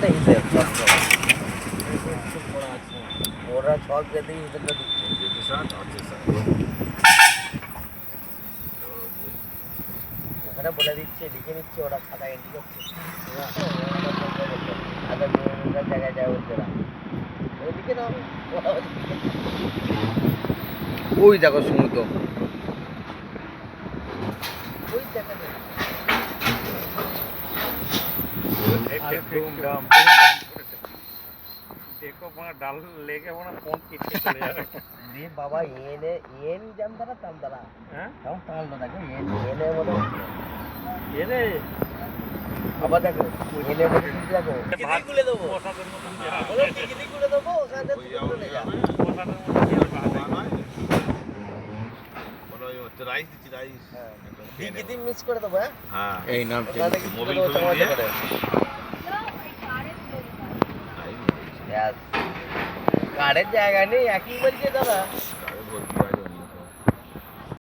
একটা হিসেব ওরা ছক যেতে হিসেবটা দিচ্ছে ওখানে বলে দিচ্ছে লিখে নিচ্ছে ওরা খাতা এন্ট্রি করছে জায়গায় যায় বলছে না লিখে নাও ওই দেখো সমুদ্র ওই জায়গা देखो अपना डाल लेके अपना फोन खींच के चले जा रहे দিয়ে বাবা এনে এনি জাম দ্বারা তাম দ্বারা हैं তাও তাল না দেখো এনে বলে ये ले আবার দেখো এনে বলে কি দেখো भात খুলে দেবো पोसाদের মতন দেয়া বলো টিকিটি খুলে দেবো ওখানে তুই চলে যা পোসাদের মতন দেয়া ভাত রাইস দিচ্ছি রাইস টিকিটি মিক্স করে দেবো হ্যাঁ এই নাম ওখানে কি মোবিল দেবো খুলে চামচে দিয়ে? করে কার্ডের জায়গা নেই একই বলছে দাদা